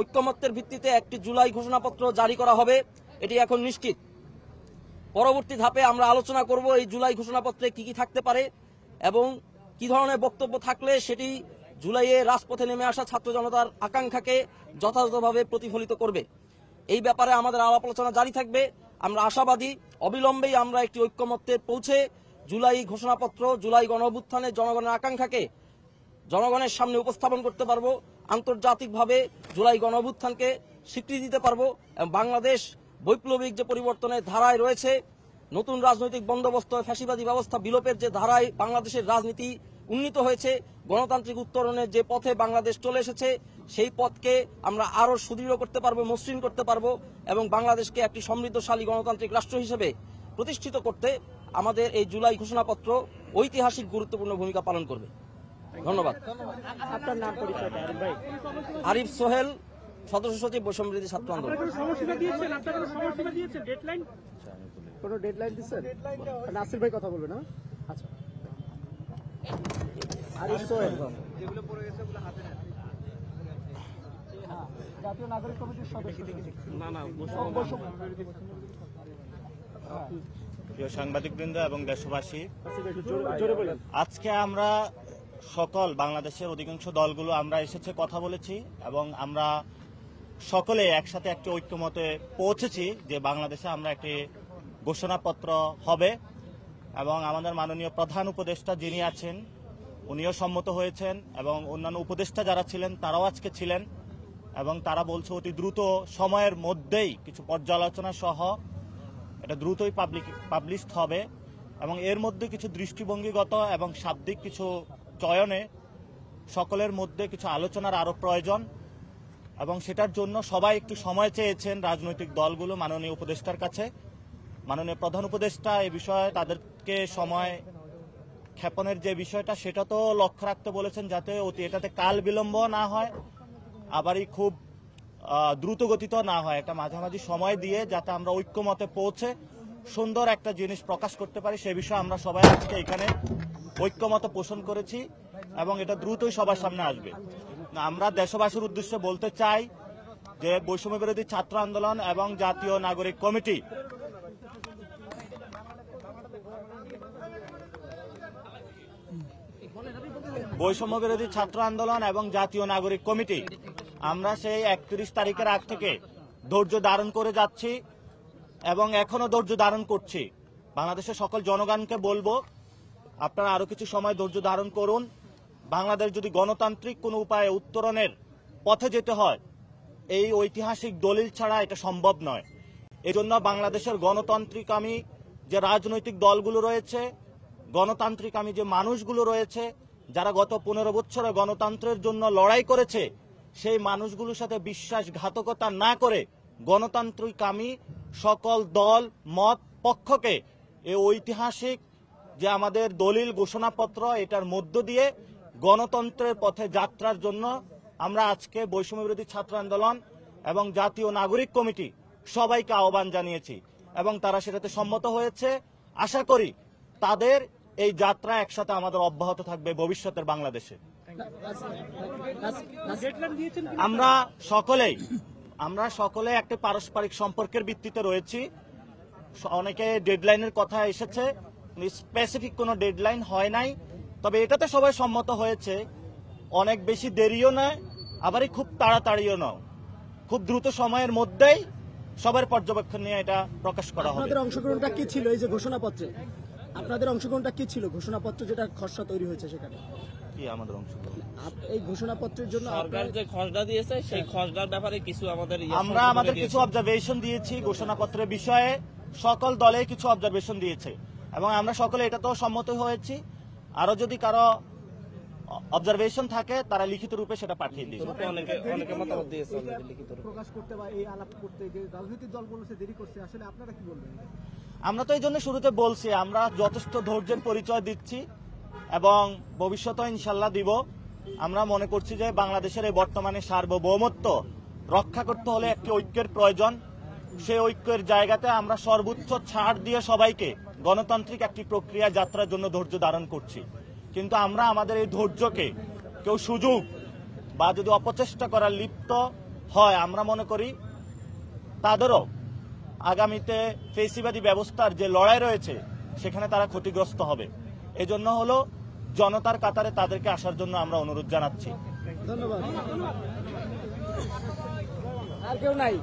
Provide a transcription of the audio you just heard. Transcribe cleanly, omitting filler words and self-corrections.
ঐক্যমত্যের ভিত্তিতে একটি জুলাই ঘোষণাপত্র জারি করা হবে, এটি এখন নিশ্চিত। পরবর্তী ধাপে আমরা আলোচনা করব এই জুলাই ঘোষণাপত্রে কি কি থাকতে পারে এবং কি ধরনের বক্তব্য থাকলে সেটি জুলাইয়ে রাজপথে নেমে আসা ছাত্র জনতার আকাঙ্ক্ষাকে যথাযথভাবে প্রতিফলিত করবে। এই ব্যাপারে আমাদের আলাপ আলোচনা জারি থাকবে। আমরা আশাবাদী অবিলম্বেই আমরা একটি ঐক্যমত্যে পৌঁছে জুলাই ঘোষণাপত্র, জুলাই গণঅভ্যুত্থানে জনগণের আকাঙ্ক্ষাকে জনগণের সামনে উপস্থাপন করতে পারবো, আন্তর্জাতিকভাবে জুলাই গণঅভ্যুত্থানকে স্বীকৃতি দিতে পারবো এবং বাংলাদেশ বৈপ্লবিক যে পরিবর্তনের ধারায় রয়েছে, নতুন রাজনৈতিক বন্দোবস্ত, ফ্যাসিবাদী ব্যবস্থা বিলোপের যে ধারায় বাংলাদেশের রাজনীতি উন্নীত হয়েছে, গণতান্ত্রিক উত্তরণের যে পথে বাংলাদেশ চলে এসেছে, সেই পথকে আমরা আরো সুদৃঢ় করতে পারবো, মসৃণ করতে পারবো এবং বাংলাদেশকে একটি সমৃদ্ধশালী গণতান্ত্রিক রাষ্ট্র হিসেবে প্রতিষ্ঠিত করতে আমাদের এই জুলাই ঘোষণাপত্র ঐতিহাসিক গুরুত্বপূর্ণ ভূমিকা পালন করবে। ধন্যবাদ। আপনার নাম পরিচয় ভাই? আরিফ সোহেল, সদস্য সচিব বৈষম্যবিরোধী ছাত্র আন্দোলন। কোনো ডেডলাইন দিচ্ছেন? নাসির ভাই কথা বলবে না? আচ্ছা, আরিফ সোহেল, জাতীয় নাগরিক কমিটির সদস্য। প্রিয় সাংবাদিকবৃন্দ এবং দেশবাসী, আজকে আমরা সকল বাংলাদেশের অধিকাংশ দলগুলো আমরা এসেছে, কথা বলেছি এবং আমরা সকলে একসাথে একটি ঐক্যমতে পৌঁছেছি যে বাংলাদেশে আমরা একটি ঘোষণাপত্র হবে এবং আমাদের মাননীয় প্রধান উপদেষ্টা যিনি আছেন উনিও সম্মত হয়েছেন এবং অন্যান্য উপদেষ্টা যারা ছিলেন তারাও আজকে ছিলেন এবং তারা বলছে অতি দ্রুত সময়ের মধ্যেই কিছু পর্যালোচনা সহ এটা দ্রুতই পাবলিশড হবে এবং এর মধ্যে কিছু দৃষ্টিভঙ্গিগত এবং শাব্দিক কিছু চয়নে সকলের মধ্যে কিছু আলোচনার আরো প্রয়োজন এবং সেটার জন্য সবাই একটু সময় চেয়েছেন রাজনৈতিক দলগুলো মাননীয় উপদেষ্টার কাছে। মাননীয় প্রধান উপদেষ্টা এই বিষয়ে তাদেরকে সময় ক্ষেপণের যে বিষয়টা সেটা তো লক্ষ্য রাখতে বলেছেন যাতে এটাতে কাল বিলম্ব না হয়, আবারই খুব দ্রুত গতিত না হয়, একটা মাঝামাঝি সময় দিয়ে যাতে আমরা ঐক্যমতে পৌঁছে সুন্দর একটা জিনিস প্রকাশ করতে পারি সে বিষয়ে আমরা সবাই আজকে এখানে ঐক্যমত পোষণ করেছি এবং এটা দ্রুতই সবার সামনে আসবে। আমরা দেশবাসীর উদ্দেশ্যে বলতে চাই যে বৈষম্য বিরোধী ছাত্র আন্দোলন এবং জাতীয় নাগরিক কমিটি বৈষম্য বিরোধী ছাত্র আন্দোলন এবং জাতীয় নাগরিক কমিটি আমরা সেই 31 তারিখের আগ থেকে ধৈর্য ধারণ করে যাচ্ছি এবং এখনো ধৈর্য ধারণ করছি। বাংলাদেশের সকল জনগণকে বলবো আপনারা আরো কিছু সময় ধৈর্য ধারণ করুন। বাংলাদেশ যদি গণতান্ত্রিক কোনো উপায়ে উত্তরণের পথে যেতে হয় এই ঐতিহাসিক দলিল ছাড়া এটা সম্ভব নয়। এজন্য বাংলাদেশের গণতান্ত্রিকামী যে রাজনৈতিক দলগুলো রয়েছে, গণতান্ত্রিকামী যে মানুষগুলো রয়েছে যারা গত 15 বছরে গণতন্ত্রের জন্য লড়াই করেছে, সেই মানুষগুলোর সাথে বিশ্বাসঘাতকতা না করে গণতান্ত্রিকামী সকল দল মত পক্ষকে এই ঐতিহাসিক যে আমাদের দলিল ঘোষণাপত্র এটার মধ্য দিয়ে গণতন্ত্রের পথে যাত্রার জন্য আমরা আজকে বৈষম্য বিরোধী ছাত্র আন্দোলন এবং জাতীয় নাগরিক কমিটি সবাইকে আহ্বান জানিয়েছি এবং তারা সেটাতে সম্মত হয়েছে। আশা করি তাদের এই যাত্রা একসাথে আমাদের অব্যাহত থাকবে ভবিষ্যতের বাংলাদেশে। আমরা সকলে একটা পারস্পরিক সম্পর্কের ভিত্তিতে রয়েছি। অনেকে ডেডলাইনের কথা এসেছে, স্পেসিফিক কোনো ডেডলাইন হয় নাই, তবে এটাতে সবাই সম্মত হয়েছে অনেক বেশি দেরিও নয় আবারই খুব তাড়াতাড়িও নয়, খুব দ্রুত সময়ের মধ্যেই সবার পর্যবেক্ষণ নিয়ে এটা প্রকাশ করা হবে। আপনাদের অংশগ্রহণটা কি ছিল এই যে ঘোষণাপত্রে? আপনাদের অংশগ্রহণটা কি ছিল ঘোষণাপত্র যেটা খসড়া তৈরি হয়েছে সেখানে? কি আমাদের অংশগ্রহণ? এই ঘোষণাপত্রের জন্য সরকার যে খসড়া দিয়েছে সেই খসড়ার ব্যাপারে কিছু আমরা আমাদের কিছু অবজারভেশন দিয়েছি গোষণাপত্রের বিষয়ে, সকল দলে কিছু অবজারভেশন দিয়েছে এবং আমরা সকলে এটা তো সম্মত হয়েছি। আরো যদি কারো অবজারভেশন থাকে তারা লিখিত রূপে সেটা পাঠিয়ে দিই। অনেকে মতামত দিয়েছে প্রকাশ করতে বা এই আলাপ করতে যে রাজনৈতিক দলগুলো দেরি করছে, আসলে আপনারা কি বলবেন? আমরা তো এই জন্য শুরুতে বলছি আমরা যথেষ্ট ধৈর্যের পরিচয় দিচ্ছি এবং ভবিষ্যতে ইনশাল্লাহ দিব। আমরা মনে করছি যে বাংলাদেশের এই বর্তমানে সার্বভৌমত্ব রক্ষা করতে হলে একটি ঐক্যের প্রয়োজন। সেই ঐক্যের জায়গাতে আমরা সর্বোচ্চ ছাড় দিয়ে সবাইকে গণতান্ত্রিক একটি প্রক্রিয়া যাত্রার জন্য ধৈর্য ধারণ করছি, কিন্তু আমরা আমাদের এই ধৈর্যকে কেউ সুযোগ বা যদি অপচেষ্টা করার লিপ্ত হয় আমরা মনে করি তাদেরও আগামীতে ফেসিবাদী ব্যবস্থার যে লড়াই রয়েছে সেখানে তারা ক্ষতিগ্রস্ত হবে। এজন্য হলো জনতার কাতারে তাদেরকে আসার জন্য আমরা অনুরোধ জানাচ্ছি। ধন্যবাদ। আর কেউ নাই।